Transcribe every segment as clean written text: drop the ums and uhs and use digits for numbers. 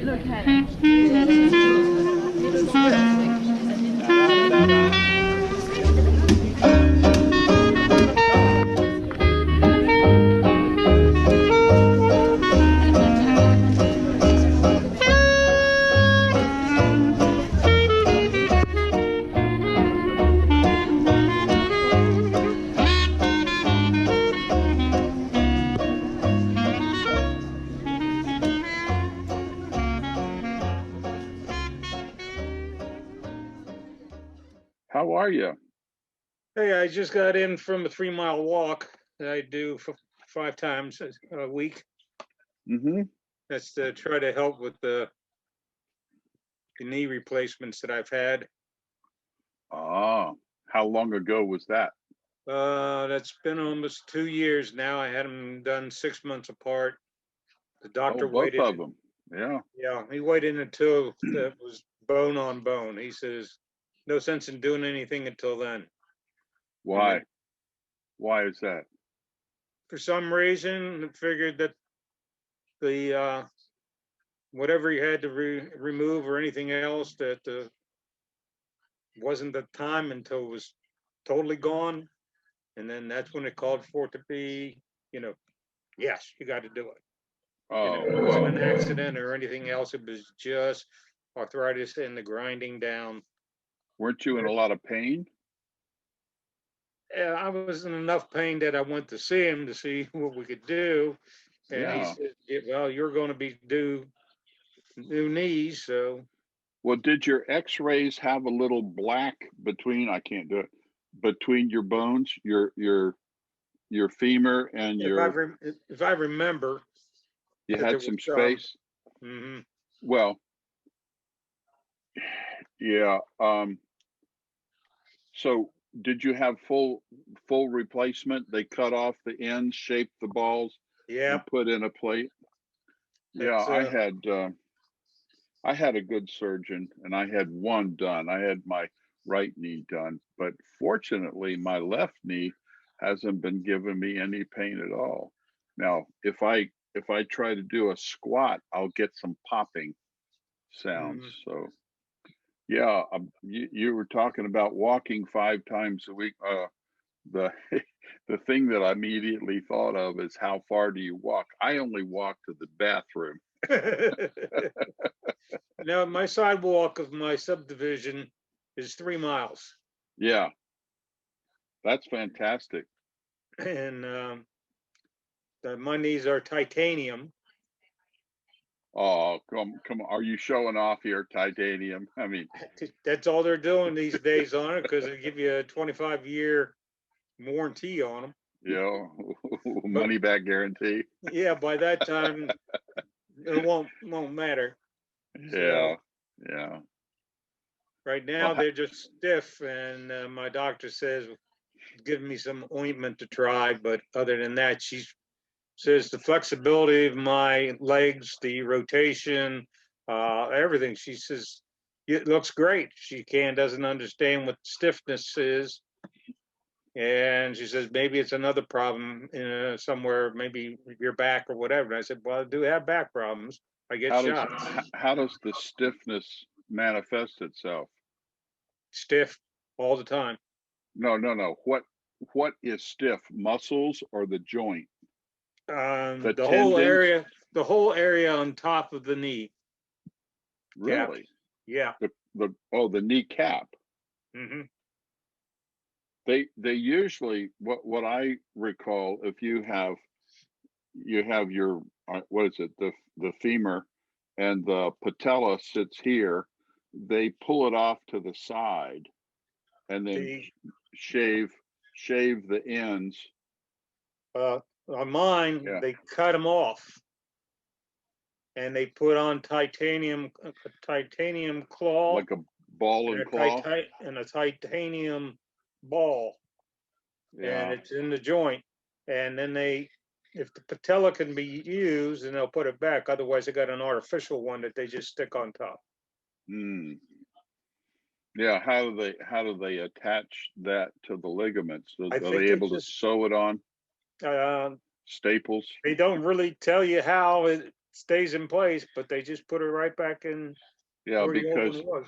Look at it. How are you? Hey, I just got in from a 3 mile walk that I do for 5 times a week. Mm-hmm. That's to try to help with the knee replacements that I've had. Ah, how long ago was that? That's been almost 2 years now. I had them done 6 months apart. The Oh, doctor both waited. of them. Yeah. Yeah, he waited until that was bone on bone. He says, no sense in doing anything until then. And Why? then Why is that? for some reason, I figured that the whatever he had to remove or anything else that wasn't the time until it was totally gone. And then that's when it called for it to be, yes, you got to do it. Oh, It wasn't well, an accident or anything else. It was just arthritis and the grinding down. weren't you in a lot of pain? I was in enough pain that I went to see him to see what we could do. And he Yeah. said, yeah, well, you're going to be due new knees. So Well, did your x-rays have a little black between, I can't do it, between your bones, your femur and if I remember you that there had was some some. space? Mm-hmm. Well, yeah. So did you have full replacement? They cut off the ends, shaped the balls, Yeah, and put in a plate? Yeah, that's I had a good surgeon and I had one done. I had my right knee done, but fortunately my left knee hasn't been giving me any pain at all. Now, if I try to do a squat, I'll get some popping sounds. mhm. So, yeah, you were talking about walking 5 times a week. The the thing that I immediately thought of is how far do you walk? I only walk to the bathroom. Now, my sidewalk of my subdivision is 3 miles, Yeah, that's fantastic. and my knees are titanium. Oh, come on. Are you showing off here, titanium? I mean, That's all they're doing these days on it because they give you a 25-year warranty on them. you know, But money back guarantee. yeah, by that time, it won't matter. Yeah, So yeah. right Well, now they're just stiff, and my doctor says give me some ointment to try. But other than that, she says the flexibility of my legs, the rotation, everything. She says it looks great. She doesn't understand what stiffness is, and she says maybe it's another problem somewhere, maybe your back or whatever. And I said, well, I do have back problems. I get how does shots. how does the stiffness manifest itself? Stiff all the time. No, no, no. What is stiff? Muscles or the joint? The The whole tendons? area, the whole area on top of the knee cap. Really? Yeah. The kneecap. Hmm. They usually what I recall, if you have your what is it, the femur and the patella sits here, they pull it off to the side and then The shave shave the ends. On mine, Yeah, they cut them off and they put on a titanium claw like a ball and and claw. a titanium ball, and Yeah. it's in the joint. And then if the patella can be used, and they'll put it back. Otherwise, they got an artificial one that they just stick on top. Mm. Yeah, how do they attach that to the ligaments? I Are they think they able to just sew it on? uh, Staples? they don't really tell you how. stays in place, but they just put it right back in Yeah, where the old one was.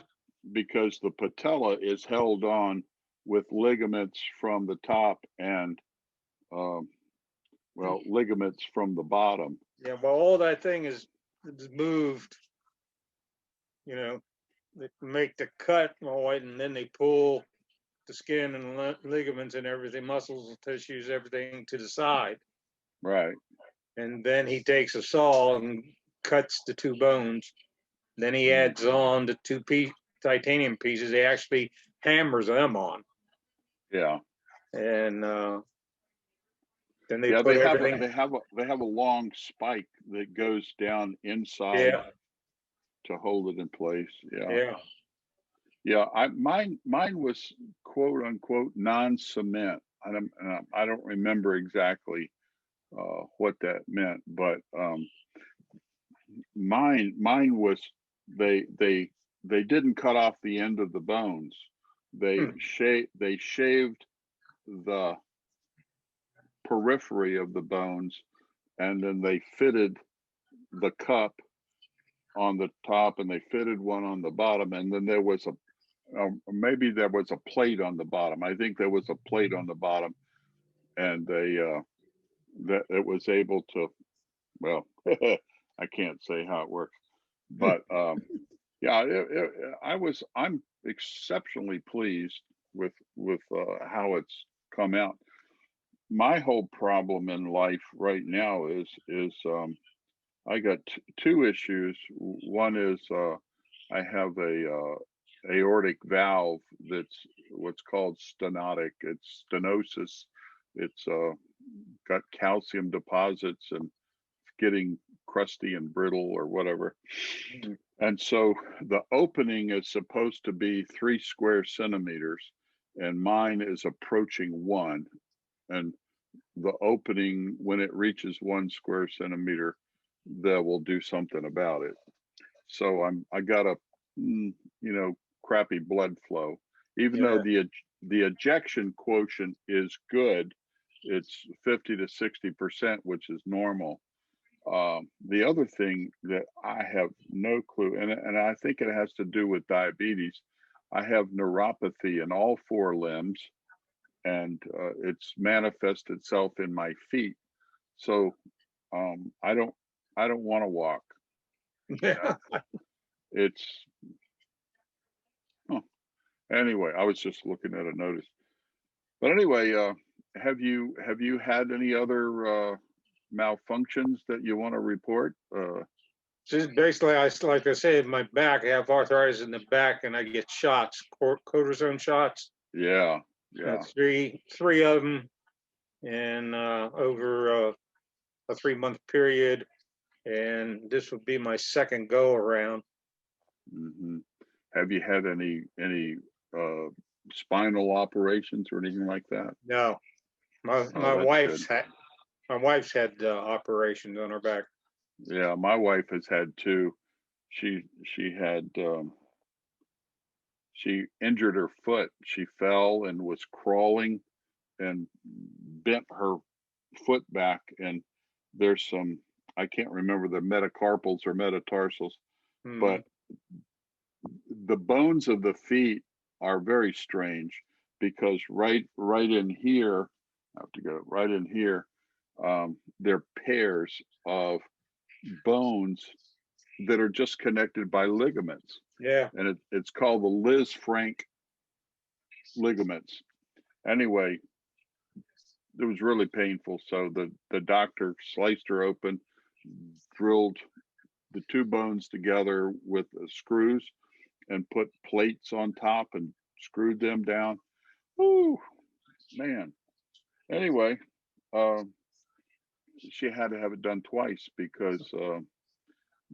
because the patella is held on with ligaments from the top and um, well, ligaments from the bottom. Yeah, well, all that thing is moved, you know, they make the cut all right, and then they pull the skin and ligaments and everything, muscles, tissues, everything to the side. Right. And then he takes a saw and cuts the two bones. Then he Mm. adds on the titanium pieces. He actually hammers them on, Yeah. and then they Yeah, put they have everything. they have a long spike that goes down inside Yeah, to hold it in place. Yeah. yeah. Yeah, mine was quote unquote non-cement. I don't remember exactly what that meant, but mine was they didn't cut off the end of the bones. Hmm. They shaved the periphery of the bones, and then they fitted the cup on the top, and they fitted one on the bottom, and then there was a maybe there was a plate on the bottom. I think there was a plate on the bottom, and they that it was able to. Well, I can't say how it works, but yeah, I'm exceptionally pleased with how it's come out. My whole problem in life right now is I got two issues. One is I have a aortic valve that's what's called stenotic. It's stenosis. It's got calcium deposits and getting crusty and brittle or whatever. And so the opening is supposed to be 3 square centimeters, and mine is approaching 1. And the opening, when it reaches 1 square centimeter, that will do something about it. So I got a crappy blood flow, even though Yeah. the ejection quotient is good. It's 50 to 60%, which is normal. The other thing that I have no clue, and I think it has to do with diabetes. I have neuropathy in all 4 limbs, and it's manifest itself in my feet. So I don't want to walk. You know, Yeah. it's huh. Anyway. I was just looking at a notice, but anyway, have you had any other malfunctions that you want to report? Just basically, like I said, my back, I have arthritis in the back, and I get shots, cortisone shots. Yeah, yeah. Three of them, and over a 3 month period, and this would be my second go around. Hmm. Have you had any uh, spinal operations or anything like that? No, my Oh, my that's wife's good. had my wife's had operations on her back. Yeah, my wife has had two. She had she injured her foot. She fell and was crawling and bent her foot back, and there's some, I can't remember the metacarpals or metatarsals, Hmm. but the bones of the feet are very strange because right in here, I have to go right in here. They're pairs of bones that are just connected by ligaments, Yeah. and it's called the Liz Frank ligaments. Anyway, it was really painful. So the doctor sliced her open, drilled the two bones together with screws, and put plates on top and screwed them down. Ooh, man. Anyway, um, she had to have it done twice because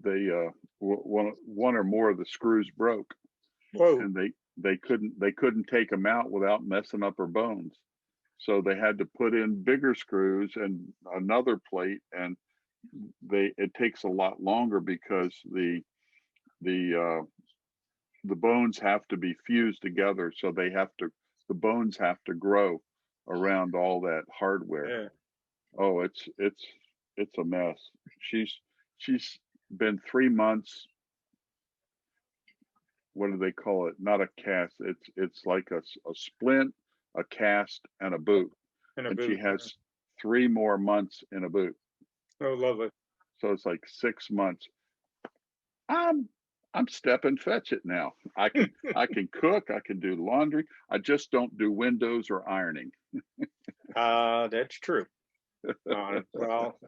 they one or more of the screws broke, Whoa. and they couldn't take them out without messing up her bones. So they had to put in bigger screws and another plate, and they it takes a lot longer because the uh, the bones have to be fused together. So the bones have to grow around all that hardware. Yeah. Oh, it's a mess. She's she's been 3 months. What do they call it? Not a cast. It's like a splint, a cast, and a boot. In a And she boot. has 3 more months in a boot. Oh, lovely. So it's like 6 months. I'm step and fetch it now. I can cook, I can do laundry. I just don't do windows or ironing. That's true. Well,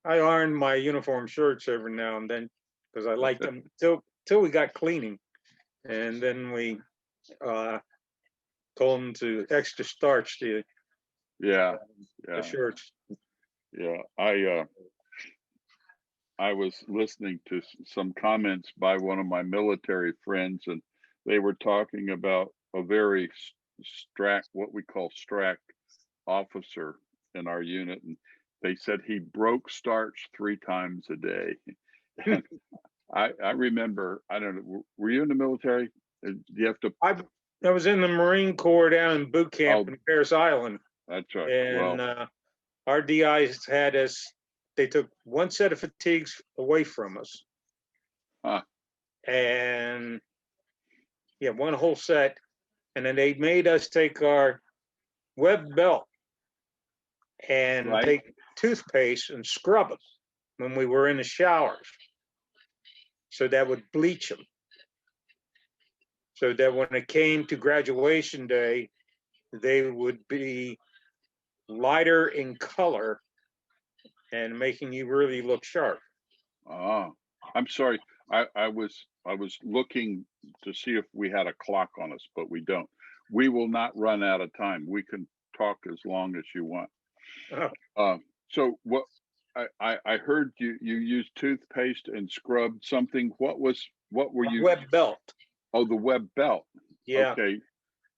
I iron my uniform shirts every now and then because I like them till we got cleaning, and then we told them to extra starch the Yeah, yeah, shirts. yeah. I was listening to some comments by one of my military friends, and they were talking about a very what we call strack officer in our unit, and they said he broke starch 3 times a day. And I remember, I don't know, were you in the military? Do you have to? I was in the Marine Corps down in boot camp in Paris Island, That's right. and Well, our DIs had us. They took one set of fatigues away from us, and yeah, one whole set, and then they made us take our web belt and right. take toothpaste and scrub them when we were in the showers, so that would bleach them, so that when it came to graduation day, they would be lighter in color and making you really look sharp. I'm sorry. I was looking to see if we had a clock on us, but we don't. We will not run out of time. We can talk as long as you want. So what I heard you used toothpaste and scrubbed something. What were you? Web belt. Oh, the web belt. Yeah. Okay.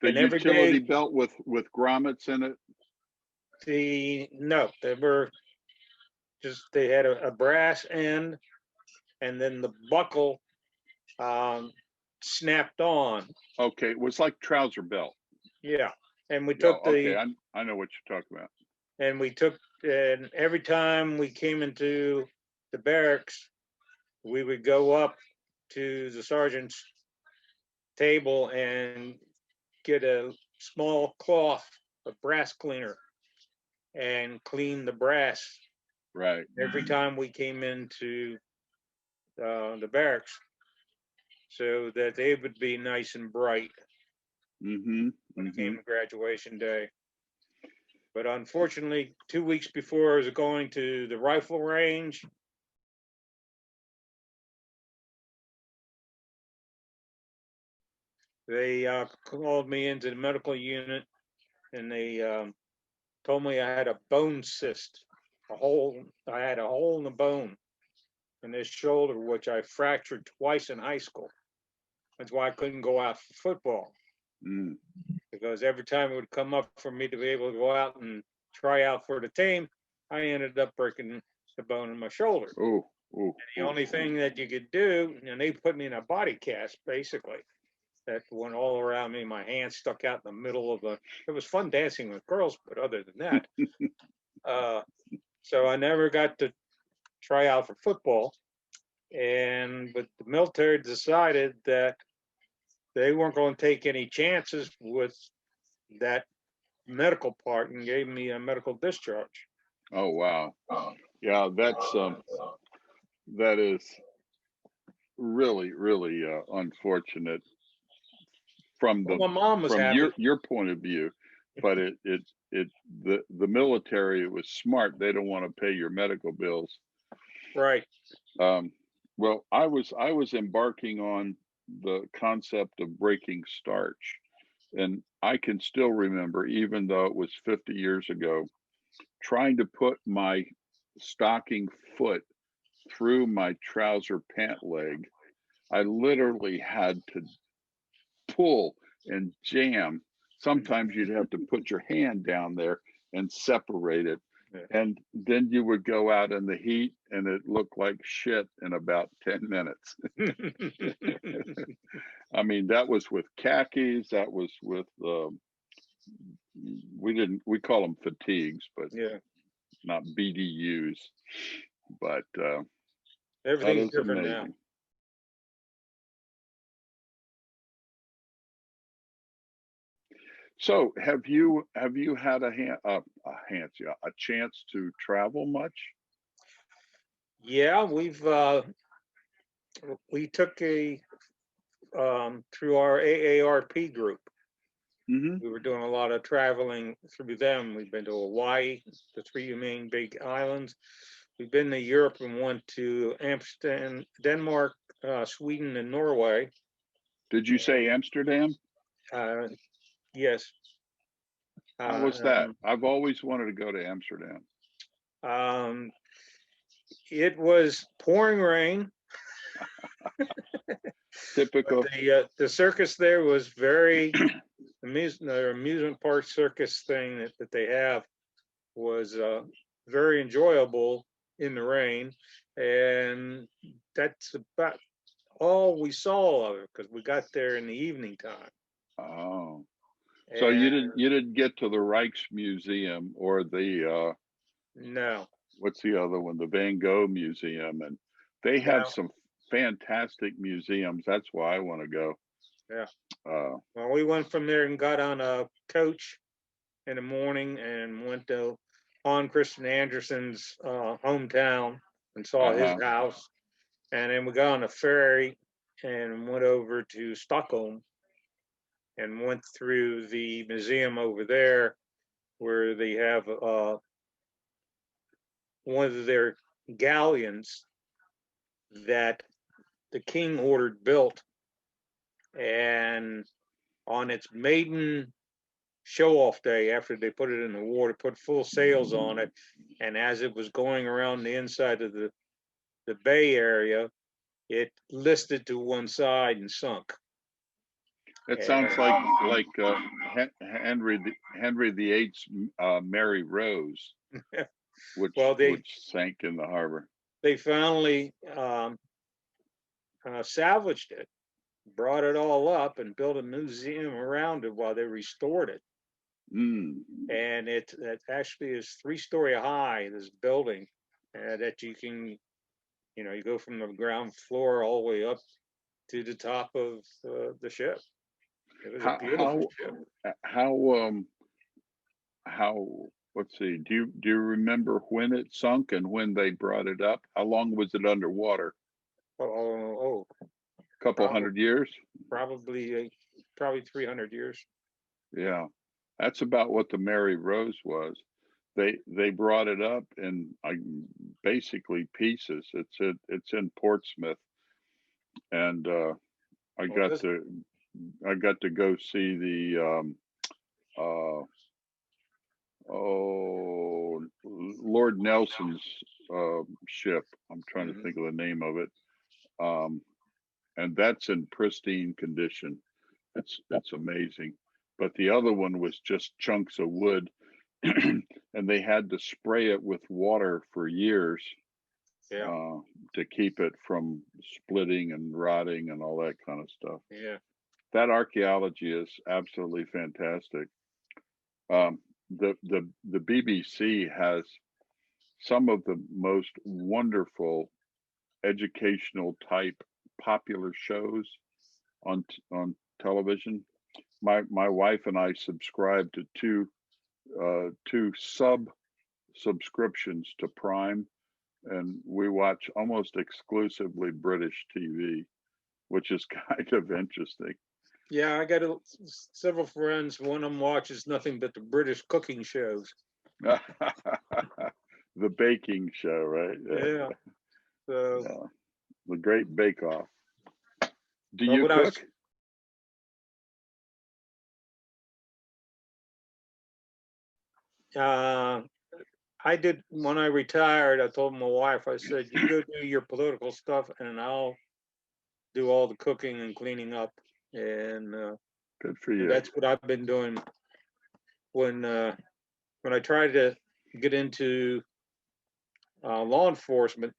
The And every utility day, belt with grommets in it. No, they were just, they had a brass end, and then the buckle snapped on. Okay, it was like trouser belt. Yeah, and we Yeah, took okay, I know what you're talking about. and every time we came into the barracks, we would go up to the sergeant's table and get a small cloth, a brass cleaner, and clean the brass Right. every time we came into the barracks, so that they would be nice and bright when it came to graduation day. But unfortunately, 2 weeks before I was going to the rifle range, they called me into the medical unit, and they told me I had a bone cyst, I had a hole in the bone in this shoulder, which I fractured twice in high school. That's why I couldn't go out for football. Because every time it would come up for me to be able to go out and try out for the team, I ended up breaking the bone in my shoulder. The only thing that you could do, and they put me in a body cast, basically, that went all around me. My hand stuck out in the middle of it was fun dancing with girls, but other than that, so I never got to try out for football. But the military decided that they weren't going to take any chances with that medical part and gave me a medical discharge. Oh, wow. Yeah, that is really, really unfortunate from my mom was happy. your point of view, but the military, it was smart. They don't want to pay your medical bills. Right. Well, I was embarking on the concept of breaking starch, and I can still remember, even though it was 50 years ago, trying to put my stocking foot through my trouser pant leg. I literally had to pull and jam. Sometimes you'd have to put your hand down there and separate it. And then you would go out in the heat and it looked like shit in about 10 minutes. I mean, that was with khakis, that was with we call them fatigues, but Yeah, not BDUs. But that everything's is different now. amazing. So have you had a chance to travel much? Yeah, we took a through our AARP group. Hmm. We were doing a lot of traveling through them. We've been to Hawaii, the three main big islands. We've been to Europe and went to Amsterdam, Denmark, Sweden, and Norway. Did you say Amsterdam? Uh, yes. How Uh, was that? um, I've always wanted to go to Amsterdam. um, it was pouring rain, but Typical. the circus there was very their amusement park circus thing that they have was very enjoyable in the rain, and that's about all we saw of it because we got there in the evening time. Oh, so And you didn't get to the Rijksmuseum or the no, what's the other one? The Van Gogh Museum, and they have no, some fantastic museums. That's why I want to go. yeah. Uh, Well, we went from there and got on a coach in the morning and went to Hans Christian Andersen's hometown and saw his uh-huh. house. And then we got on a ferry and went over to Stockholm and went through the museum over there where they have one of their galleons that the king ordered built. And on its maiden show off day, after they put it in the water, put full sails on it. And as it was going around the inside of the bay area, it listed to one side and sunk. It sounds And like Henry the Eighth's Mary Rose, well, which sank in the harbor. they finally salvaged it, brought it all up, and built a museum around it while they restored it. Mm. And it actually is 3-story high. This building that you can, you go from the ground floor all the way up to the top of the ship. It was a How beautiful ship. how how let's see. Do you remember when it sunk and when they brought it up? How long was it underwater? Oh, A couple probably hundred years? probably 300 years. Yeah. That's about what the Mary Rose was. They brought it up in basically pieces. It's in Portsmouth, and I Well, got this to I got to go see the uh, Lord Nelson's ship. I'm trying to mhm. think of the name of it, um, and that's in pristine condition. It's amazing. But the other one was just chunks of wood, and they had to spray it with water for years Yeah, uh, to keep it from splitting and rotting and all that kind of stuff. yeah. That archaeology is absolutely fantastic. Um, the BBC has some of the most wonderful educational type popular shows on television. My wife and I subscribe to two subscriptions to Prime, and we watch almost exclusively British TV, which is kind of interesting. Yeah, I got several friends. One of them watches nothing but the British cooking shows. The baking show, right? Yeah. So, Yeah. The Great Bake Off. Do well, you cook? uh, I did when I retired. I told my wife, I said, "You go do your political stuff, and I'll do all the cooking and cleaning up." And Good for you. that's what I've been doing when when I tried to get into law enforcement.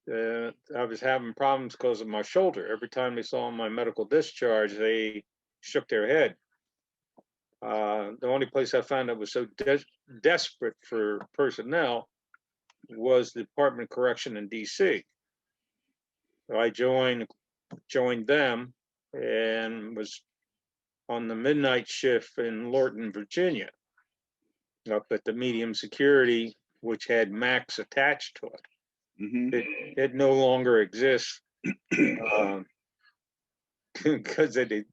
I was having problems because of my shoulder. Every time they saw my medical discharge, they shook their head. The only place I found that was so desperate for personnel was the Department of Correction in DC. So I joined them and was on the midnight shift in Lorton, Virginia, up at the medium security, which had Max attached to it. Hmm. It no longer exists because they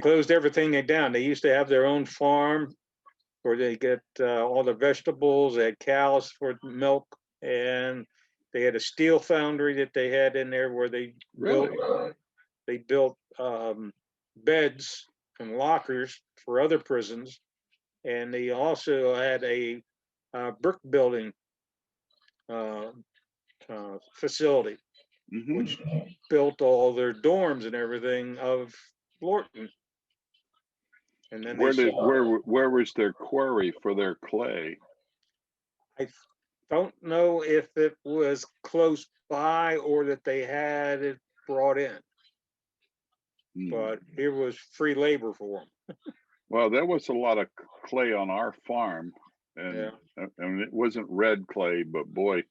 closed everything down. They used to have their own farm where they get all the vegetables. They had cows for milk, and they had a steel foundry that they had in there where Really? they built beds and lockers for other prisons, and they also had a brick building uh, facility, Hmm. which built all their dorms and everything of Lorton. And then they Where was their quarry for their clay? I don't know if it was close by or that they had it brought in, Hmm. but it was free labor for them. Well, there was a lot of clay on our farm, Yeah, and it wasn't red clay, but boy,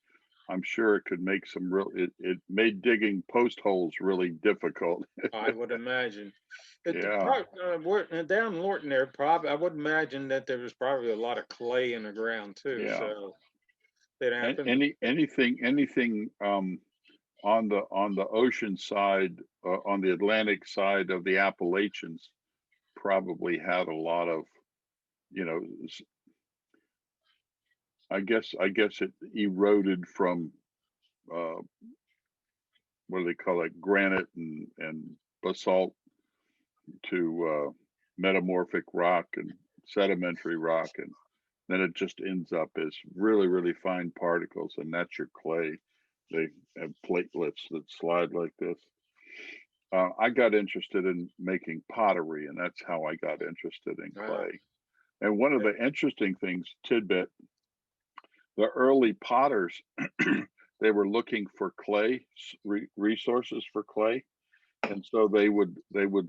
I'm sure it could make some real. It made digging post holes really difficult. I would imagine. Yeah, Down Lorton there, probably I would imagine that there was probably a lot of clay in the ground too. yeah. So it And happened. anything on the ocean side, on the Atlantic side of the Appalachians, probably had a lot of, you know, I guess it eroded from uh, what do they call it, granite and basalt to metamorphic rock and sedimentary rock, and then it just ends up as really fine particles, and that's your clay. They have platelets that slide like this. I got interested in making pottery, and that's how I got interested in Wow. clay. And one of the interesting things, tidbit, the early potters, they were looking for clay resources for clay, and so they would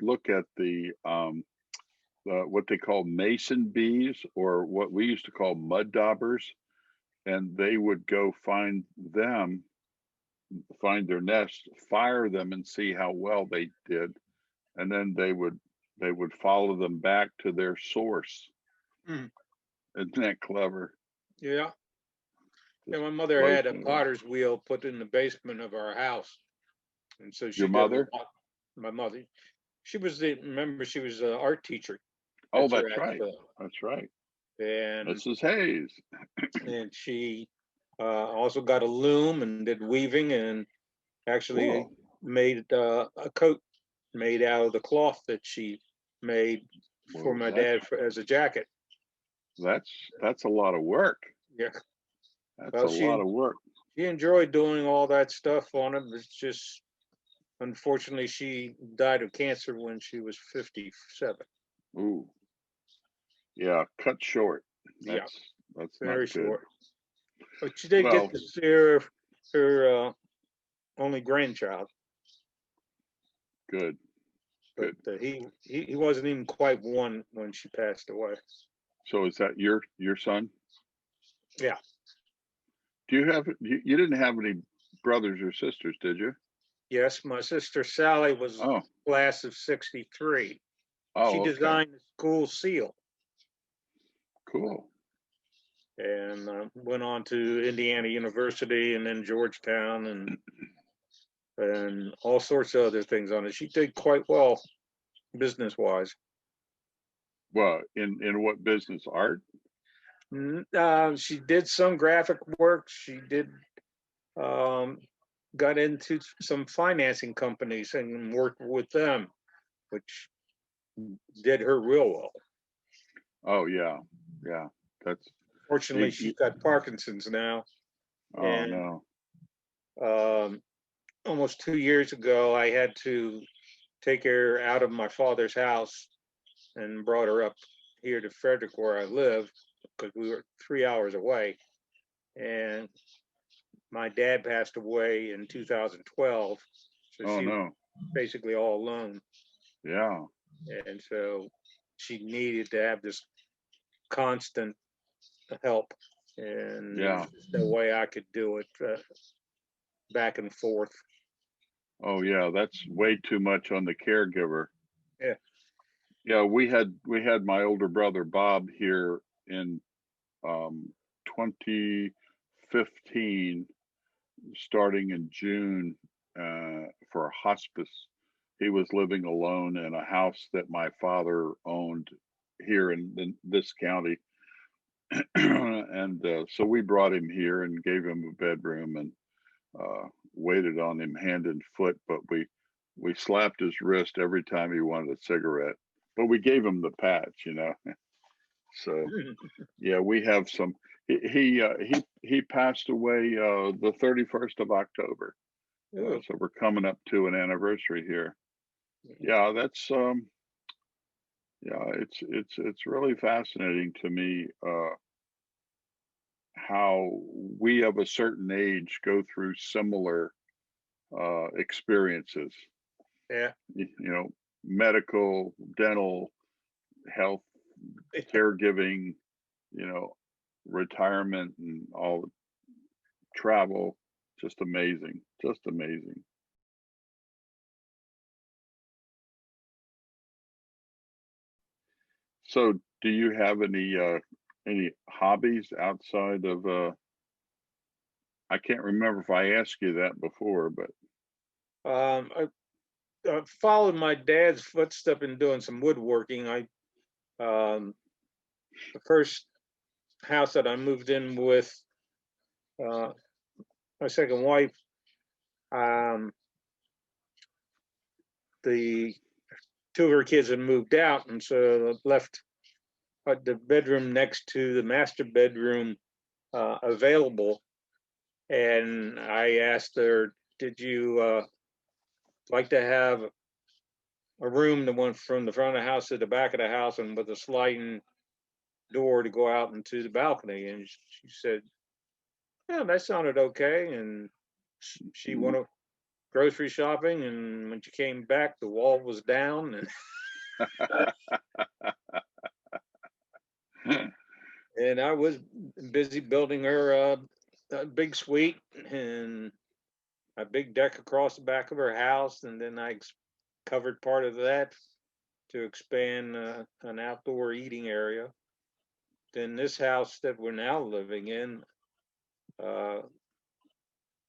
look at the what they call mason bees, or what we used to call mud daubers, and they would go find their nest, fire them, and see how well they did, and then they would follow them back to their source. Mm. Isn't that clever? Yeah. Yeah, Just my mother blows had a me away. potter's wheel put in the basement of our house, and so Your she did a mother? lot. My mother, she was an art teacher Oh, at that's right. Surrattsville, That's right. and Mrs. Hayes. she also got a loom and did weaving, and actually Cool. made a coat made out of the cloth that she made for Well, my that's dad as a jacket. that's that's a lot of work. Yeah. That's Well, a lot of work. she enjoyed doing all that stuff on it. It's just unfortunately she died of cancer when she was 57. Ooh, yeah, cut short. Yeah, That's not very good. short. But she did get Well, to see her only grandchild. good, But good. he wasn't even quite one when she passed away. So is that your son? Yeah. Do you have you didn't have any brothers or sisters, did you? Yes, my sister Sally was Oh, class of 63. She oh, okay, designed the school seal cool. and went on to Indiana University and then Georgetown and all sorts of other things on it. She did quite well business wise. Well, in what business? Art? She did some graphic work. She did um, got into some financing companies and worked with them, which did her real well. Oh yeah, yeah. That's Fortunately, she's you, got Parkinson's now, oh and no. um, almost 2 years ago, I had to take her out of my father's house and brought her up here to Frederick, where I live, because we were 3 hours away. And my dad passed away in 2012, so Oh she was no. basically all alone. Yeah. And so she needed to have this constant help, and Yeah. there's no way I could do it back and forth. Oh yeah, that's way too much on the caregiver. Yeah. Yeah, we had my older brother Bob here in 2015, starting in June, for hospice. He was living alone in a house that my father owned here in this county. And so we brought him here and gave him a bedroom and waited on him hand and foot, but we slapped his wrist every time he wanted a cigarette. But we gave him the patch. So yeah, we have some. He passed away the 31st of October. Ooh. So we're coming up to an anniversary here. Yeah, that's yeah, it's really fascinating to me how we of a certain age go through similar experiences. Yeah. Medical, dental, health, caregiving, you know, retirement, and all the travel. Just amazing. Just amazing. So, do you have any hobbies outside of I can't remember if I asked you that before, but I followed my dad's footstep in doing some woodworking. The first house that I moved in with uh, my second wife, um, the two of her kids had moved out, and so I left the bedroom next to the master bedroom available. And I asked her, "Did you like to have a room that went from the front of the house to the back of the house, and with a sliding door to go out into the balcony?" And she said, "Yeah, that sounded okay." And she went grocery shopping, and when she came back, the wall was down, and I was busy building her a big suite and a big deck across the back of her house, and then I covered part of that to expand an outdoor eating area. Then this house that we're now living in, uh,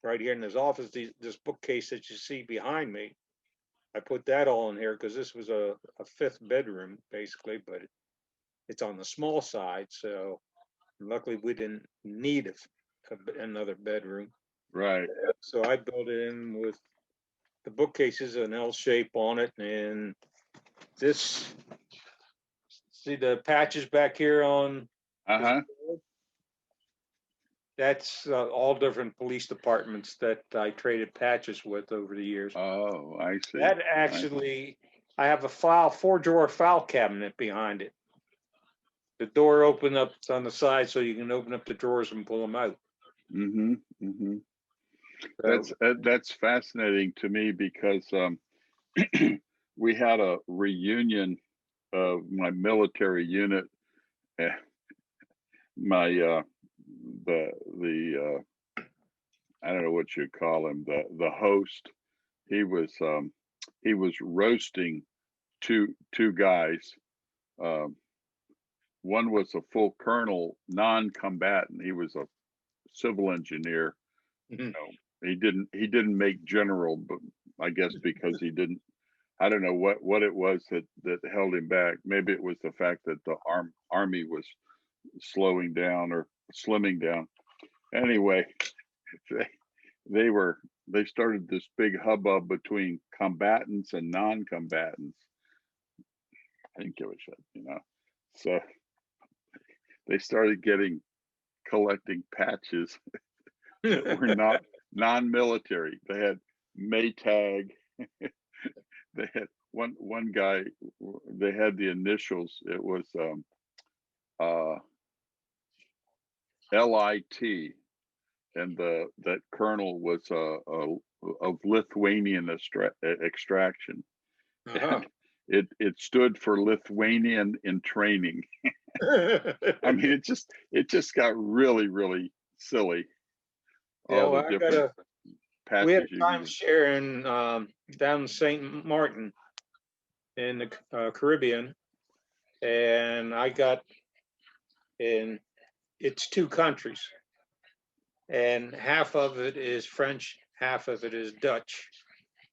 right here in this office, this bookcase that you see behind me, I put that all in here because this was a fifth bedroom basically, but it's on the small side. So luckily we didn't need another bedroom. right. So I built it in with the bookcases an L shape on it. And this, see the patches back here on this Uh-huh. board? That's all different police departments that I traded patches with over the years. Oh, I see. That actually, I have a four-drawer file cabinet behind it. The door open up on the side so you can open up the drawers and pull them out. Mm-hmm. Mm-hmm. So, That's fascinating to me because we had a reunion of my military unit. eh, My the I don't know what you call him, the host. He was he was roasting two guys. Um, One was a full colonel, non-combatant. He was a civil engineer. mhm. He didn't make general, but I guess because he didn't. I don't know what it was that held him back. Maybe it was the fact that the army was slowing down or slimming down. Anyway, they they were they started this big hubbub between combatants and non-combatants. I didn't give a shit. So they started collecting patches that were not non-military. They had Maytag. They had one guy. They had the initials. It was uh, LIT, and that colonel was of Lithuanian extraction. Uh-huh. it stood for Lithuanian in training. I mean, it just got really silly. Yeah, All the well, different we had patches a you can. timeshare in down in St. Martin in the Caribbean, and I got in. It's two countries, and half of it is French, half of it is Dutch.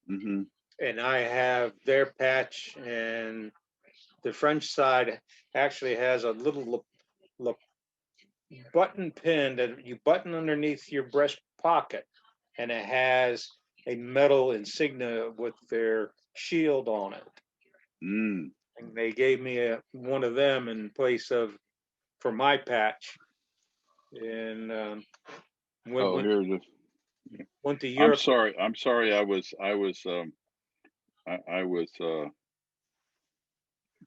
Hmm. And I have their patch, and the French side actually has a little button pin that you button underneath your breast pocket, and it has a metal insignia with their shield on it. Mm. And they gave me one of them in place of for my patch. And Oh, went here it is. went to I'm Europe. sorry. I'm sorry. I was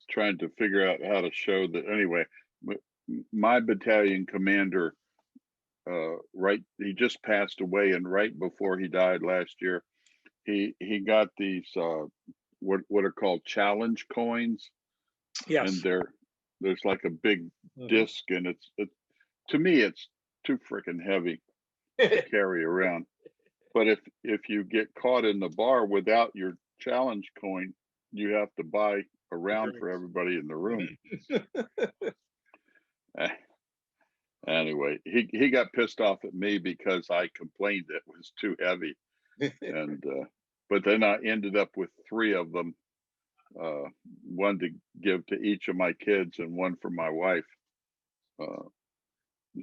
trying to figure out how to show that. Anyway, my battalion commander, right, he just passed away, and right before he died last year, he got these what are called challenge coins, and Yes. there's like a big Mhm. disc, and to me it's too freaking heavy to carry around. But if you get caught in the bar without your challenge coin, you have to buy a round for Drinks. everybody in the room. Eh, Anyway, he got pissed off at me because I complained it was too heavy, and but then I ended up with three of them, one to give to each of my kids and one for my wife. Uh,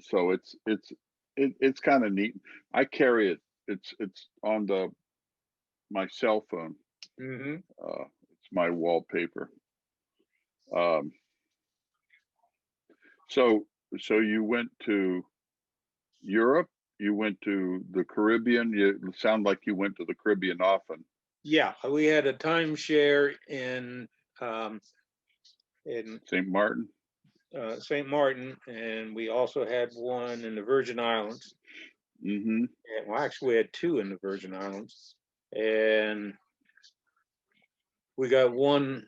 so it's kind of neat. I carry it. It's on my cell phone. Hmm. It's my wallpaper. Um, so so you went to Europe. You went to the Caribbean. You sound like you went to the Caribbean often. Yeah, we had a timeshare um, in St. Martin. St. Martin, and we also had one in the Virgin Islands. Mm-hmm. And, well, actually, we had two in the Virgin Islands, and we got one.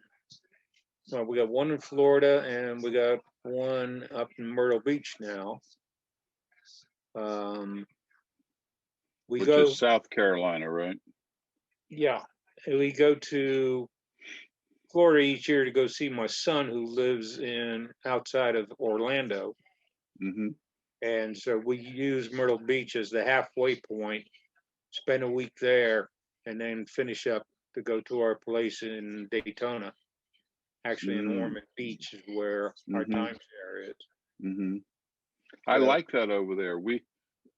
We got one in Florida, and we got one up in Myrtle Beach now. Um, we Which is go, South Carolina, right? yeah, we go to Florida each year to go see my son who lives in outside of Orlando. Mm-hmm. And so we use Myrtle Beach as the halfway point, spend a week there, and then finish up to go to our place in Daytona. Actually, in Mm. Ormond Beach is where our Mm-hmm. timeshare is. Mm-hmm. I So, like that over there.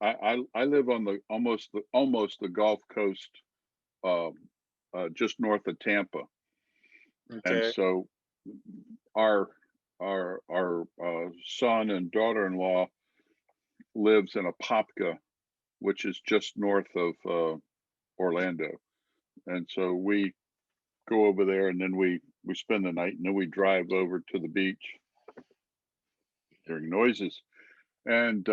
I live on the almost the Gulf Coast, uh, just north of Tampa, and okay. so our son and daughter-in-law lives in Apopka, which is just north of Orlando, and so we go over there, and then we spend the night, and then we drive over to the beach, hearing noises, and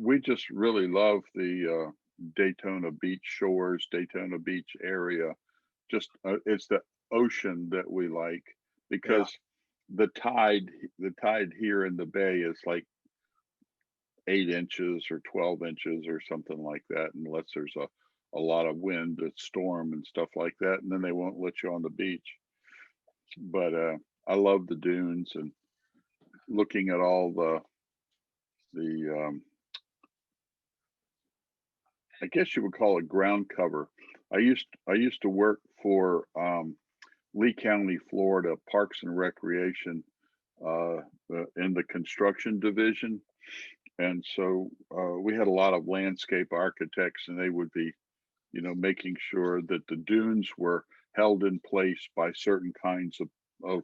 we just really love the Daytona Beach shores, Daytona Beach area. Just it's the ocean that we like, Yeah. because the tide the tide here in the bay is like 8 inches or 12 inches or something like that, unless there's a lot of wind, a storm and stuff like that, and then they won't let you on the beach. But I love the dunes and looking at all the I guess you would call it ground cover. I used to work for Lee County, Florida, Parks and Recreation, in the construction division, and so we had a lot of landscape architects, and they would be, making sure that the dunes were held in place by certain kinds of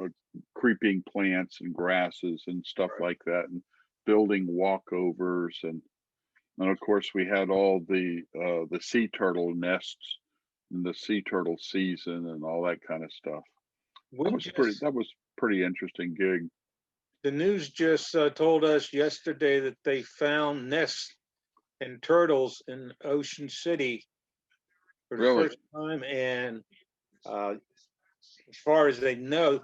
uh, creeping plants and grasses and stuff like that, and building walkovers, and of course we had all the sea turtle nests and the sea turtle season and all that kind of stuff. That We was pretty. just, That was pretty interesting gig. the news just told us yesterday that they found nests and turtles in Ocean City for the Really. first time. And uh, as far as they know,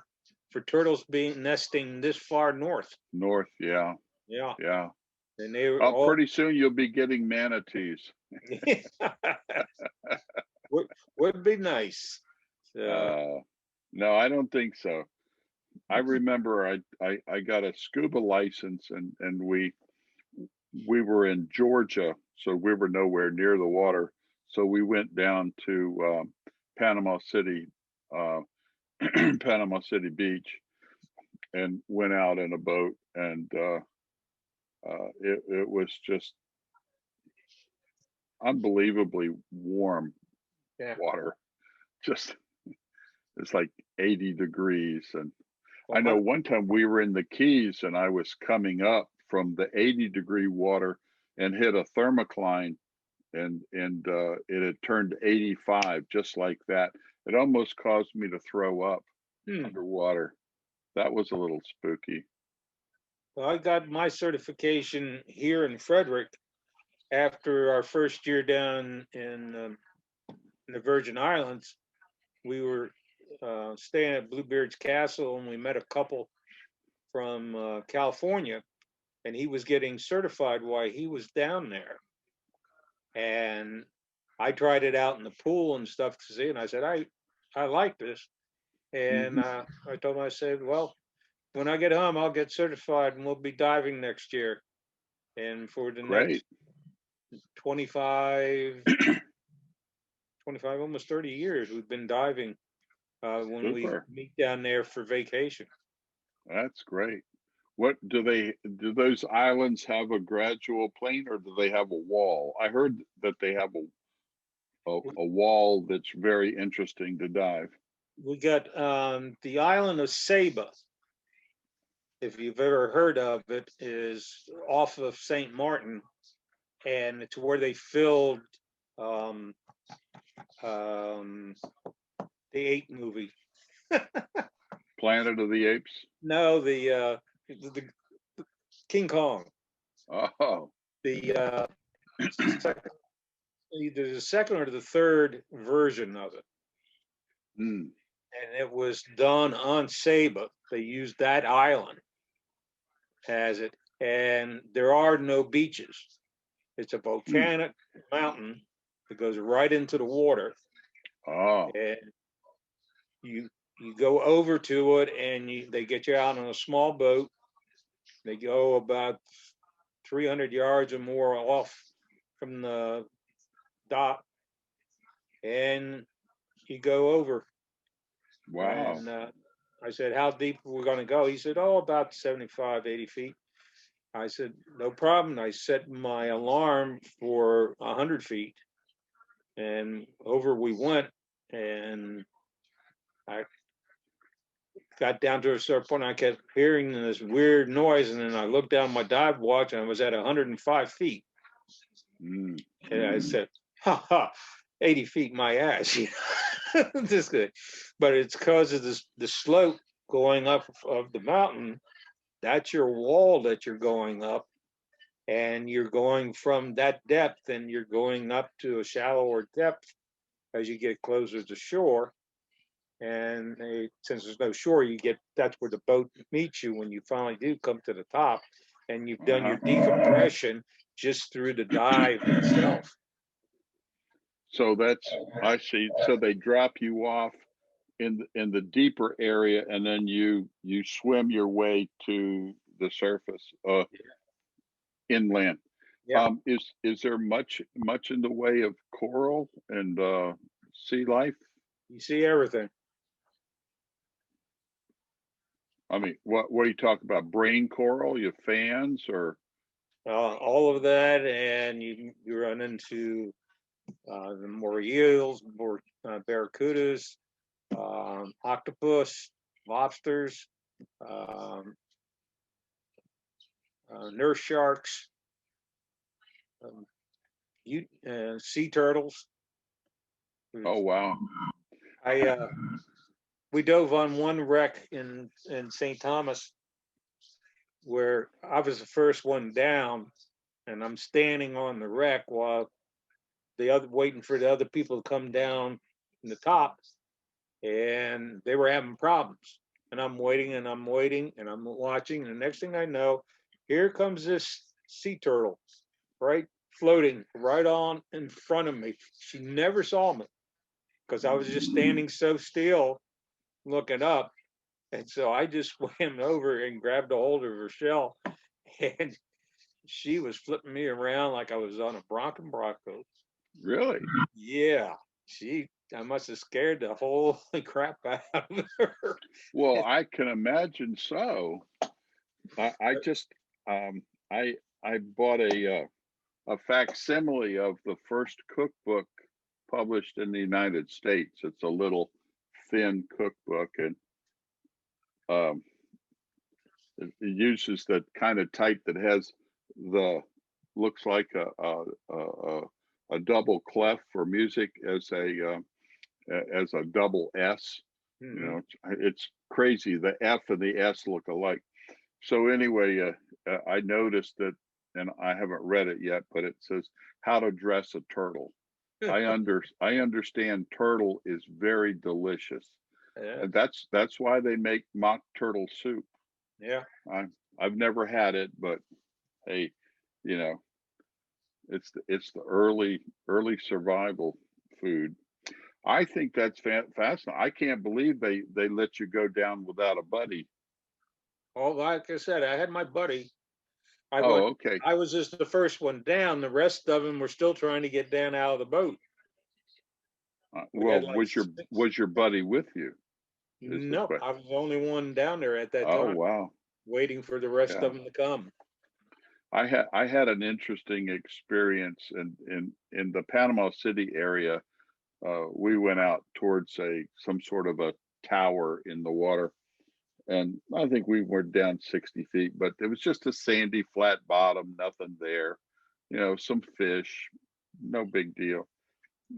for turtles being nesting this far north. North, yeah, Yeah, yeah. and they were Well, all pretty soon you'll be getting manatees. would be nice. So, No, I don't think so. I remember I got a scuba license and we were in Georgia, so we were nowhere near the water. So we went down to Panama City, uh, Panama City Beach, and went out in a boat, and it was just unbelievably warm yeah. water. Just it's like 80 degrees, and I Well, know one time we were in the Keys and I was coming up from the 80-degree water and hit a thermocline and it had turned 85 just like that. It almost caused me to throw up underwater. That was a little spooky. well, I got my certification here in Frederick after our first year down in the Virgin Islands. We were staying at Bluebeard's Castle, and we met a couple from California, and he was getting certified while he was down there. And I tried it out in the pool and stuff to see, and I said, I like this. And Hmm. I told him, I said, well, when I get home, I'll get certified and we'll be diving next year. And for the Great. next 25, 25, almost 30 years, we've been diving when we Super. meet down there for vacation. That's great. What do those islands have a gradual plane or do they have a wall? I heard that they have a wall that's very interesting to dive. We got the island of Saba, if you've ever heard of it, is off of St. Martin, and it's where they filled um, um, the Ape movie. Planet of the Apes. No, the King Kong. Oh, The second, either the second or the third version of it, mm, and it was done on Saba. They used that island as it, and there are no beaches. It's a mm. volcanic mountain that goes right into the water, Oh, and you you go over to it, and they get you out on a small boat. They go about 300 yards or more off from the dock, and you go over. wow. And I said, how deep are we going to go? He said, oh, about 75, 80 feet. I said, no problem. I set my alarm for 100 feet, and over we went. And I got down to a certain point. I kept hearing this weird noise, and then I looked down my dive watch, and I was at 105 feet. Mm, And I mm. said, ha ha, 80 feet my ass. This good. But it's because of the slope going up of the mountain. That's your wall that you're going up. And you're going from that depth and you're going up to a shallower depth as you get closer to shore. And since there's no shore, that's where the boat meets you when you finally do come to the top. And you've done Uh-huh. your decompression just through the dive itself. So I see. So they drop you off in the deeper area, and then you swim your way to the surface, inland. Yeah. Is there much in the way of coral and sea life? You see everything. I mean, what are you talking about? Brain coral? You fans or? All of that, and you run into the more eels, more barracudas, octopus, lobsters, um, nurse sharks, um, sea turtles. Oh wow. I We dove on one wreck in St. Thomas where I was the first one down, and I'm standing on the wreck while the other waiting for the other people to come down in the top. and they were having problems. And I'm waiting and I'm waiting and I'm watching. And the next thing I know, here comes this sea turtle, right, floating right on in front of me. She never saw me because I was just standing so still looking up. And so I just swam over and grabbed a hold of her shell. And she was flipping me around like I was on a Bronco. Really? Yeah, I must have scared the holy crap out of her. Well, I can imagine so. I just I bought a facsimile of the first cookbook published in the United States. It's a little thin cookbook, and um, it uses the kind of type that has the looks like a double clef for music as a double S. You Mhm. know, it's crazy. The F and the S look alike. So anyway, I noticed that, and I haven't read it yet, but it says how to dress a turtle. I understand turtle is very delicious, Yeah, and that's why they make mock turtle soup. yeah. I I've never had it, but hey, you know, it's the early survival food. I think that's fascinating. I can't believe they let you go down without a buddy. Well, like I said, I had my buddy. I went. Oh, okay. I was just the first one down. The rest of them were still trying to get down out of the boat. We Well, had like six. was your buddy with you? Is the No, question. I was the only one down there at that Oh, time, wow. waiting for the rest Yeah. of them to come. I had an interesting experience in the Panama City area. We went out towards a some sort of a tower in the water, and I think we were down 60 feet, but it was just a sandy flat bottom, nothing there. You know, some fish, no big deal.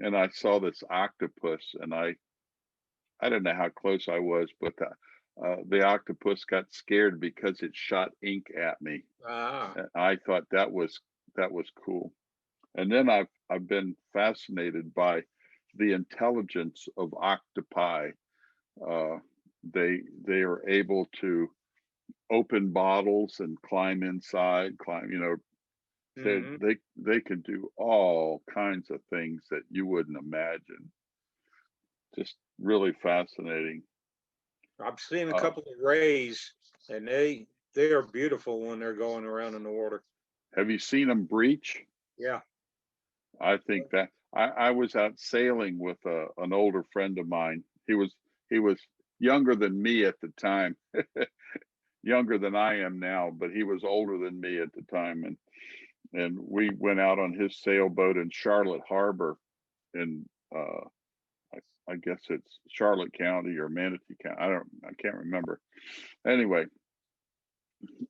And I saw this octopus, and I don't know how close I was, but the octopus got scared because it shot ink at me. Ah, And I thought that was cool. And then I've been fascinated by the intelligence of octopi. Uh, they are able to open bottles and climb inside, climb. You know, hmm. they can do all kinds of things that you wouldn't imagine. Just really fascinating. I've seen a Uh, couple of rays, and they are beautiful when they're going around in the water. have you seen them breach? Yeah. I think that I was out sailing with an older friend of mine. He was younger than me at the time, younger than I am now, but he was older than me at the time, and we went out on his sailboat in Charlotte Harbor in I, I guess it's Charlotte County or Manatee County. I can't remember. Anyway,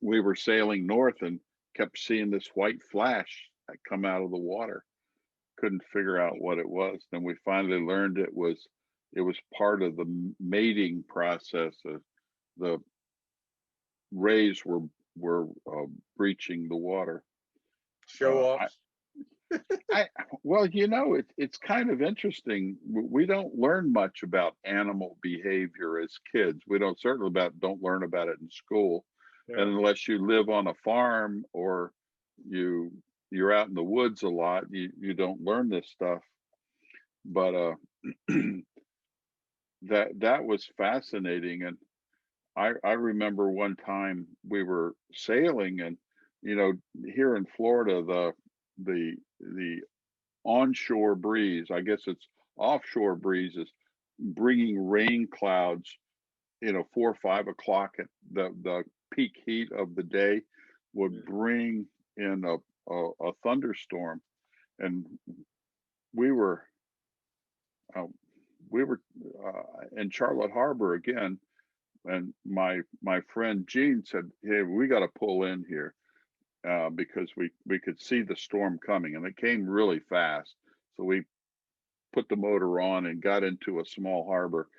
we were sailing north and kept seeing this white flash that come out of the water. Couldn't figure out what it was. Then we finally learned it was part of the mating process. The rays were breaching the water. Show Uh, off. I well, it's kind of interesting. We don't learn much about animal behavior as kids. We don't learn about it in school, and Yeah. unless you live on a farm or you you're out in the woods a lot, you don't learn this stuff. But that was fascinating, and I remember one time we were sailing, and you know, here in Florida, the onshore breeze, I guess it's offshore breezes, bringing rain clouds, 4 or 5 o'clock at the peak heat of the day would Mhm. bring in a thunderstorm. And we were uh, we were in Charlotte Harbor again, and my friend Gene said, "Hey, we got to pull in here because we could see the storm coming, and it came really fast." So we put the motor on and got into a small harbor,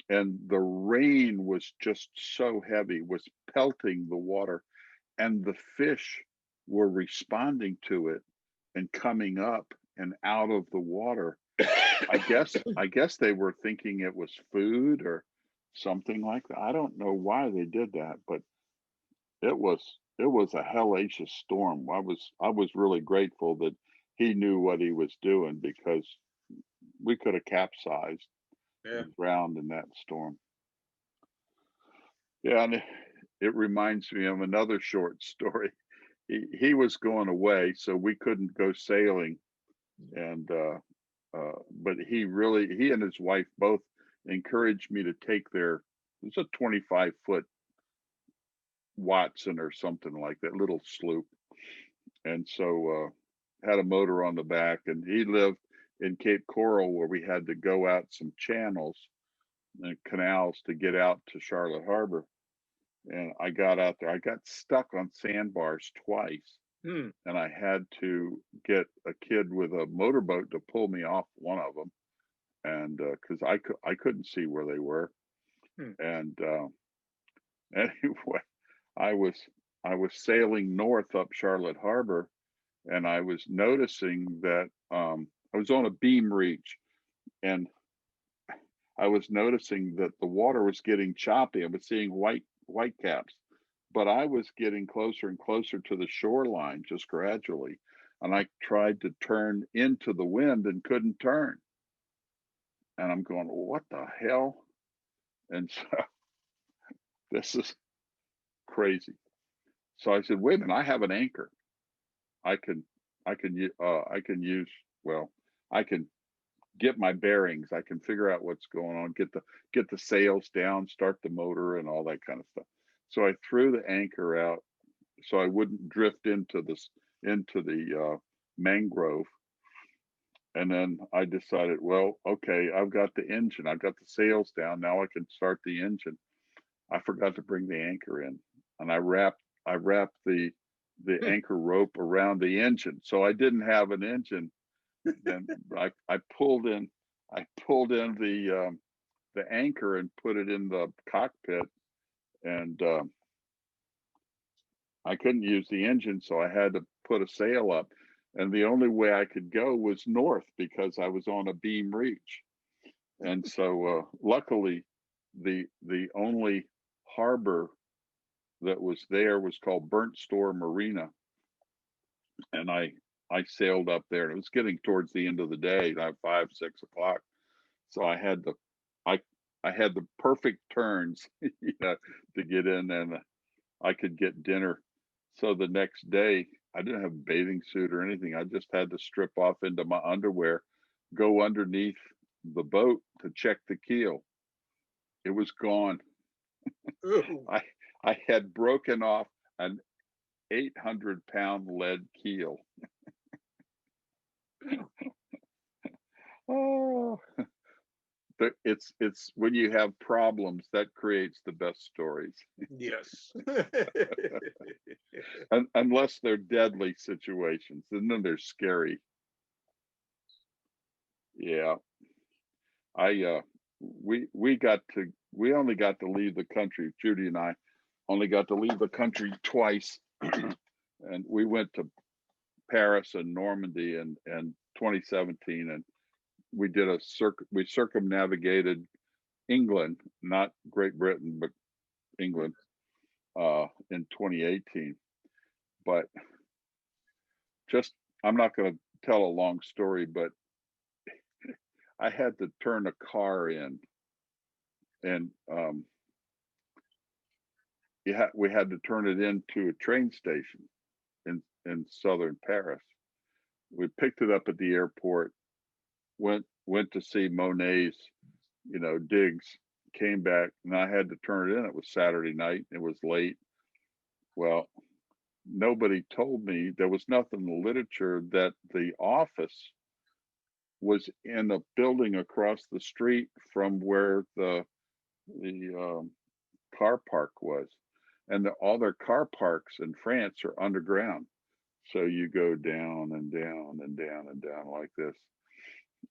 and the rain was just so heavy, was pelting the water, and the fish were responding to it and coming up and out of the water. I guess they were thinking it was food or something like that. I don't know why they did that, but it was a hellacious storm. I was really grateful that he knew what he was doing because we could have capsized Yeah. and drowned in that storm. Yeah, and it reminds me of another short story. He was going away, so we couldn't go sailing, and but he and his wife both encouraged me to take their, it's a 25-foot Watson or something like that, little sloop, and so had a motor on the back, and he lived in Cape Coral where we had to go out some channels and canals to get out to Charlotte Harbor. And I got out there. I got stuck on sandbars twice, Hmm. and I had to get a kid with a motorboat to pull me off one of them, and because I couldn't see where they were, Hmm. and anyway, I was I was sailing north up Charlotte Harbor, and I was noticing that I was on a beam reach, and I was noticing that the water was getting choppy. I was seeing white caps, but I was getting closer and closer to the shoreline just gradually. And I tried to turn into the wind and couldn't turn. And I'm going, what the hell? And so this is crazy. So I said, wait a minute, I have an anchor. I can, I can use, well, I can get my bearings. I can figure out what's going on, get the sails down, start the motor and all that kind of stuff. So I threw the anchor out so I wouldn't drift into the mangrove. And then I decided, well, okay, I've got the engine, I've got the sails down. Now I can start the engine. I forgot to bring the anchor in, and I wrapped the Hmm. anchor rope around the engine, so I didn't have an engine. Then I pulled in the anchor and put it in the cockpit, and I couldn't use the engine, so I had to put a sail up. And the only way I could go was north because I was on a beam reach. And so, luckily, the only harbor that was there was called Burnt Store Marina, and I sailed up there. And it was getting towards the end of the day, like 5, 6 o'clock. So I I had the perfect turns, to get in, and I could get dinner. So the next day, I didn't have a bathing suit or anything. I just had to strip off into my underwear, go underneath the boat to check the keel. It was gone. Ooh. I I had broken off an 800-pound lead keel. Oh, it's when you have problems that creates the best stories, Yes. unless they're deadly situations, and then they're scary. Yeah, I we only got to leave the country. Judy and I only got to leave the country twice, and we went to Paris and Normandy in 2017, and we circumnavigated England, not Great Britain, but England, in 2018. But just, I'm not going to tell a long story, but I had to turn a car in, and we had to turn it into a train station in southern Paris. We picked it up at the airport, went to see Monet's, digs, came back, and I had to turn it in. It was Saturday night. It was late. Well, nobody told me, there was nothing in the literature that the office was in a building across the street from where the car park was, and all their car parks in France are underground. So you go down and down and down and down like this.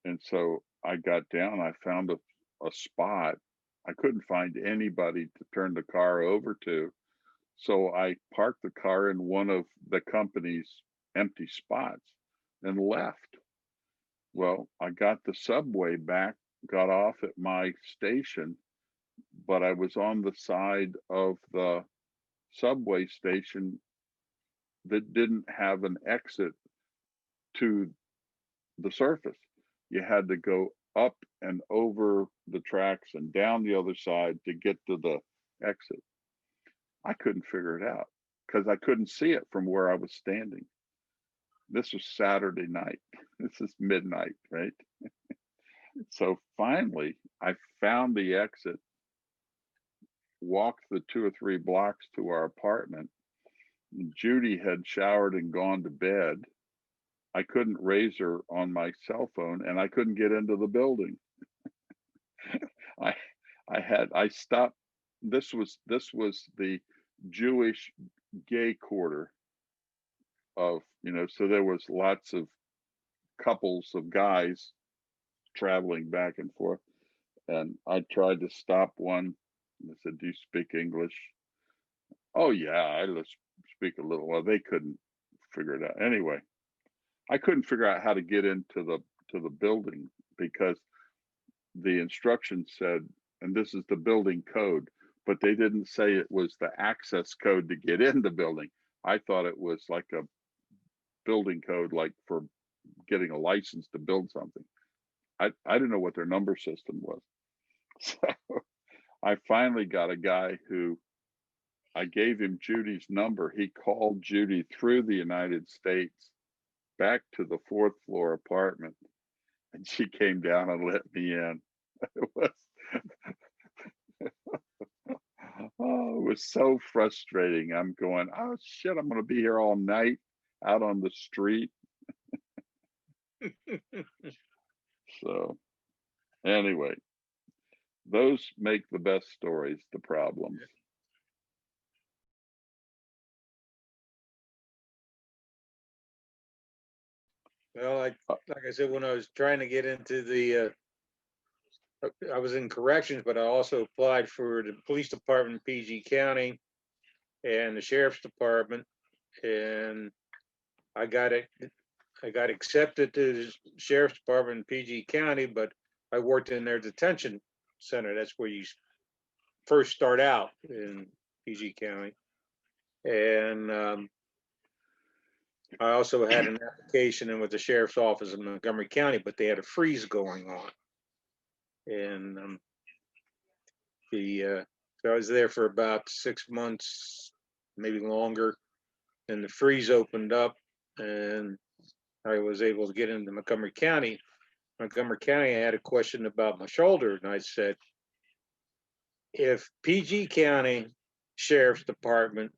And so I got down, I found a spot. I couldn't find anybody to turn the car over to. So I parked the car in one of the company's empty spots and left. Well, I got the subway back, got off at my station, but I was on the side of the subway station that didn't have an exit to the surface. You had to go up and over the tracks and down the other side to get to the exit. I couldn't figure it out because I couldn't see it from where I was standing. This was Saturday night. This is midnight, right? So finally, I found the exit, walked the 2 or 3 blocks to our apartment. Judy had showered and gone to bed. I couldn't raise her on my cell phone, and I couldn't get into the building. I I stopped. This was the Jewish gay quarter of, so there was lots of couples of guys traveling back and forth. And I tried to stop one. I said, "Do you speak English?" "Oh yeah, I just speak a little." Well, they couldn't figure it out. Anyway, I couldn't figure out how to get into the building because the instructions said, and this is the building code, but they didn't say it was the access code to get in the building. I thought it was like a building code, like for getting a license to build something. I didn't know what their number system was. So I finally got a guy who, I gave him Judy's number. He called Judy through the United States back to the 4th floor apartment, and she came down and let me in. It was, oh, it was so frustrating. I'm going, oh shit, I'm going to be here all night out on the street. So anyway, those make the best stories, the problems. Well, like I said, when I was trying to get into I was in corrections, but I also applied for the police department in PG County and the sheriff's department, and I got it. I got accepted to the sheriff's department in PG County, but I worked in their detention center. That's where you first start out in PG County. And I also had an application in with the sheriff's office in Montgomery County, but they had a freeze going on. And so I was there for about 6 months, maybe longer. And the freeze opened up, and I was able to get into Montgomery County. Montgomery County had a question about my shoulder, and I said, if PG County Sheriff's Department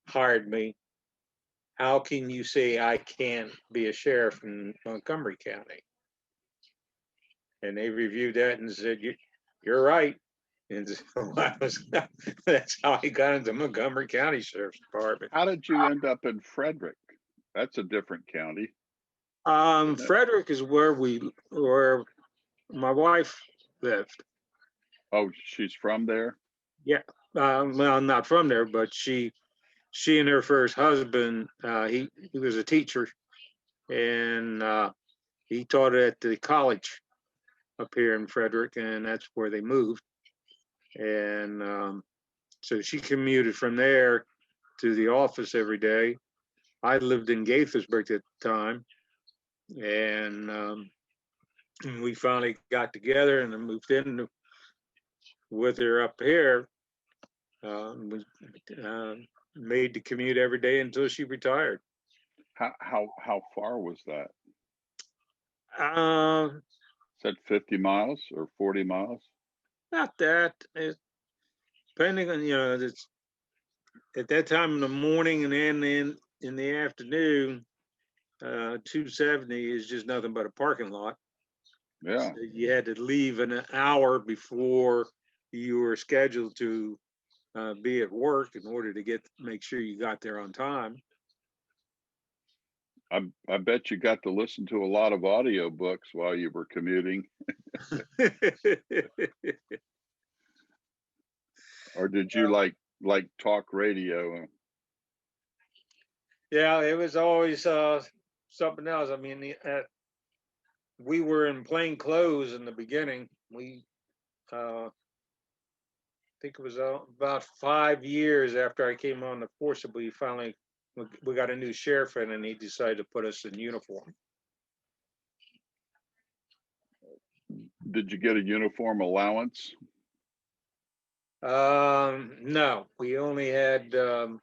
hired me, how can you say I can't be a sheriff in Montgomery County? And they reviewed that and said, you're right. And so that's how I got into Montgomery County Sheriff's Department. How did you end up in Frederick? That's a different county. Frederick is where my wife lived. Oh, she's from there? Yeah. Well, not from there, but she and her first husband, he was a teacher, and he taught at the college up here in Frederick, and that's where they moved. And so she commuted from there to the office every day. I lived in Gaithersburg at the time, and we finally got together and moved in with her up here. Made the commute every day until she retired. How far was that? Is that 50 miles or 40 miles? Not that. Depending on, it's at that time in the morning and then in the afternoon, 270 is just nothing but a parking lot. Yeah. So you had to leave an hour before you were scheduled to be at work in order to make sure you got there on time. I bet you got to listen to a lot of audiobooks while you were commuting. Or did you like talk radio? Yeah, it was always something else. I mean, we were in plain clothes in the beginning. We, I think it was about 5 years after I came on the force that we finally, we got a new sheriff in and he decided to put us in uniform. Did you get a uniform allowance? No, we only had, when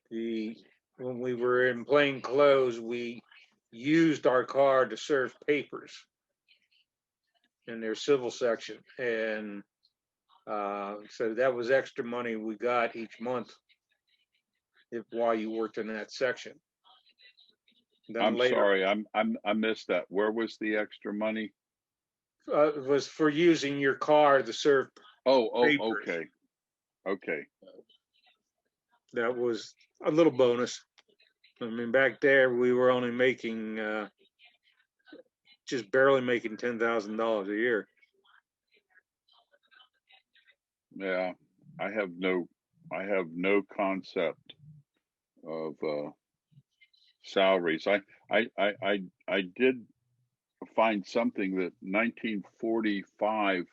we were in plain clothes, we used our car to serve papers in their civil section. And so that was extra money we got each month while you worked in that section. Then I'm later, sorry, I missed that. Where was the extra money? it was for using your car to serve Oh, papers. okay. Okay. That was a little bonus. I mean, back there, we were only making, just barely making $10,000 a year. Yeah. I have no concept of salaries. I did find something that 1945,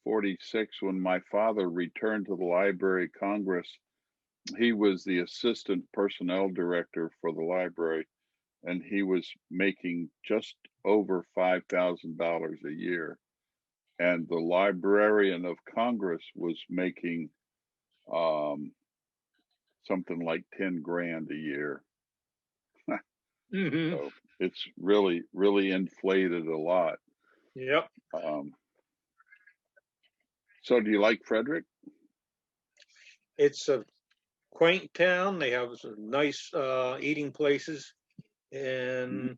46, when my father returned to the Library of Congress, he was the assistant personnel director for the library, and he was making just over $5,000 a year. And the Librarian of Congress was making something like 10 grand a year. Mm-hmm. So it's really inflated a lot. Yep. So do you like Frederick? It's a quaint town. They have some nice eating places and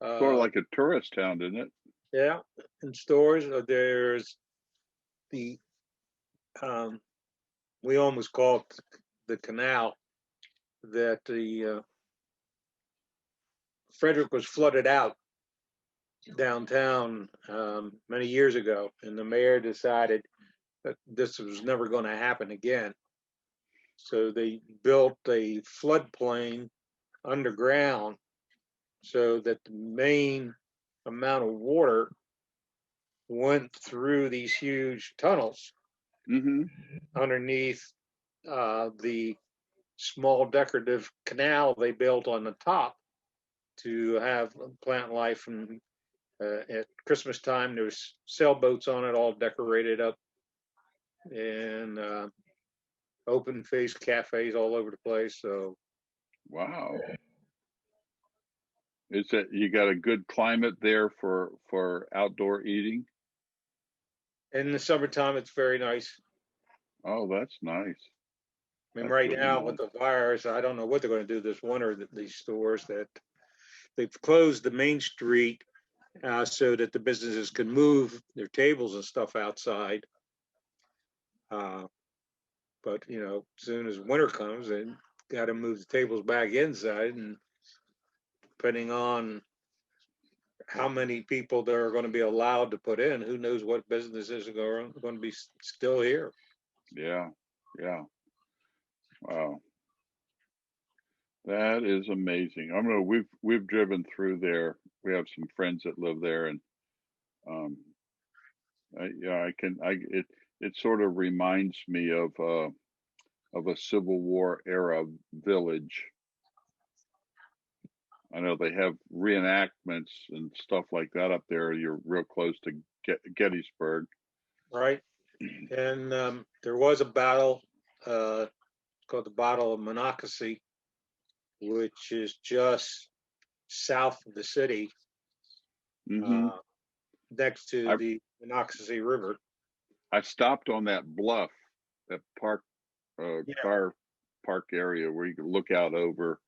Sort of like a tourist town, isn't it? yeah, and stores. There's the we almost call it the canal that the Frederick was flooded out downtown many years ago, and the mayor decided that this was never going to happen again. So they built a floodplain underground so that the main amount of water went through these huge tunnels Mm-hmm. underneath the small decorative canal they built on the top to have plant life. And at Christmas time, there was sailboats on it, all decorated up, and open face cafes all over the place. So Wow. Is it, you got a good climate there for outdoor eating? in the summertime, it's very nice. Oh, that's nice. I mean, That's right really now with nice. the virus, I don't know what they're going to do this winter. These stores that they've closed the main street so that the businesses can move their tables and stuff outside. But you know, as soon as winter comes, they got to move the tables back inside, and depending on how many people there are going to be allowed to put in, who knows what businesses are going to be still here. Yeah. Yeah. Wow. That is amazing. I don't know, we've driven through there. We have some friends that live there, and um yeah, it sort of reminds me of a Civil War era village. I know they have reenactments and stuff like that up there. You're real close to Gettysburg. Right. And there was a battle called the Battle of Monocacy, which is just south of the city, Hmm. uh, next to I the Monocacy River. I stopped on that bluff, that Yeah, car park area where you could look out over.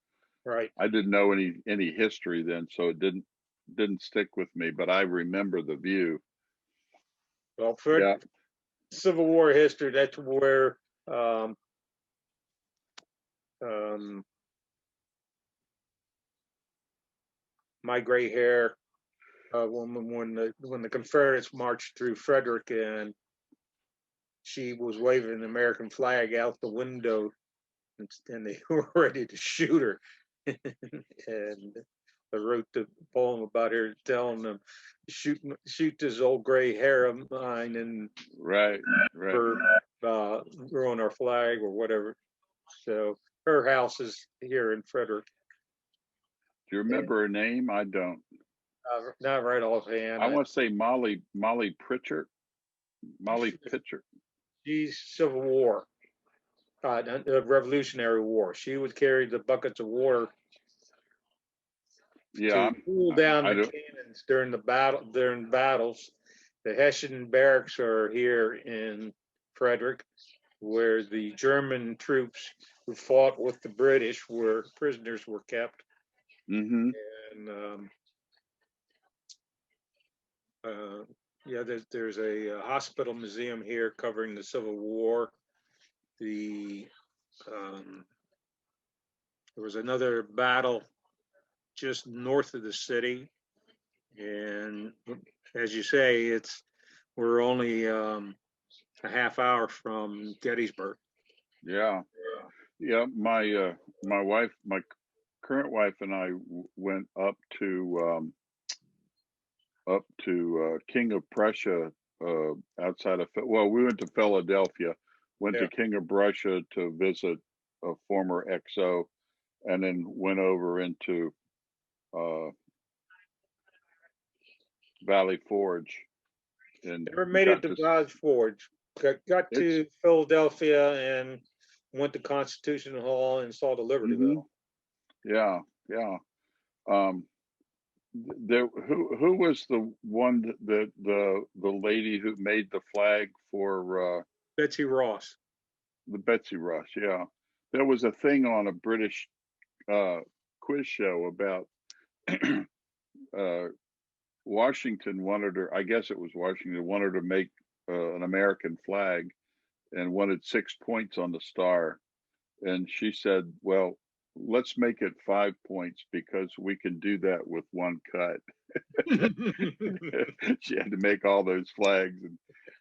right. I didn't know any history then, so it didn't stick with me, but I remember the view. Well, for Yeah. Civil War history, that's where um, um, my gray hair when the Confederates marched through Frederick and she was waving an American flag out the window and they were ready to shoot her. And I wrote the poem about her telling them, shoot this old gray hair of mine and Right. for growing our flag or whatever. So her house is here in Frederick. Do you remember her name? I don't. Not right offhand. I want to say Molly Pritchard. Molly Pitcher. She's Civil War, the Revolutionary War. She would carry the buckets of water Yeah, to cool down I the don't. cannons during battles. The Hessian barracks are here in Frederick, where the German troops who fought with the British were prisoners were kept. Mm-hmm. And yeah, there's a hospital museum here covering the Civil War. There was another battle just north of the city, and as you say, we're only a half hour from Gettysburg. Yeah. My wife, my current wife, and I went up to King of Prussia outside of. Well, we went to Philadelphia. Went to King of Prussia to visit a former XO, and then went over into Valley Forge. And never made it to Valley Forge. Got to Philadelphia and went to Constitution Hall and saw the Liberty Bell. Yeah. Who was the one that the lady who made the flag for Betsy Ross. The Betsy Ross, yeah. There was a thing on a British quiz show about Washington wanted her, I guess it was Washington, wanted to make an American flag and wanted 6 points on the star. And she said, well, let's make it 5 points because we can do that with one cut. She had to make all those flags, and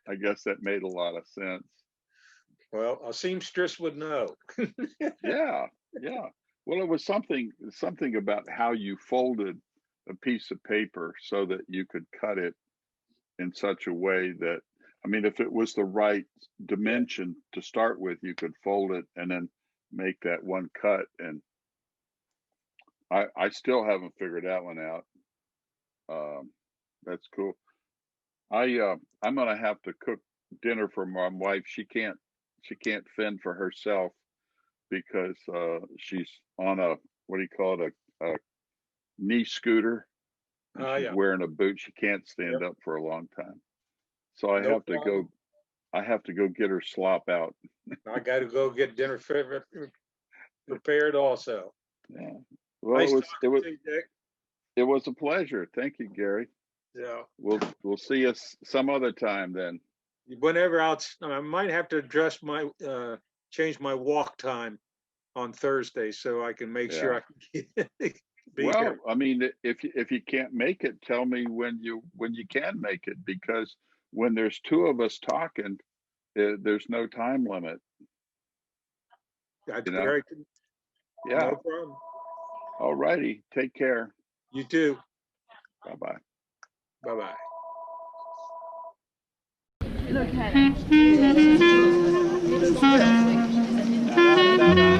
I guess that made a lot of sense. Well, a seamstress would know. Yeah. Well, it was something about how you folded a piece of paper so that you could cut it in such a way that, I mean, if it was the right dimension to start with, you could fold it and then make that one cut. And I still haven't figured that one out. That's cool. I'm gonna have to cook dinner for my wife. She can't fend for herself because she's on a, what do you call it, a knee scooter. She's wearing a boot. She can't stand up for a long time. So I have to go get her slop out. I got to go get dinner prepared also. Yeah. Well, nice it was a pleasure. Thank you, Gary. Yeah. We'll see us some other time then. Whenever else, I might have to change my walk time on Thursday so I can make sure I can be here. I mean, if you can't make it, tell me when you can make it, because when there's two of us talking, there's no time limit. That's great. Yeah. No problem. All righty. Take care. You too. Bye-bye. Bye-bye. Look at it.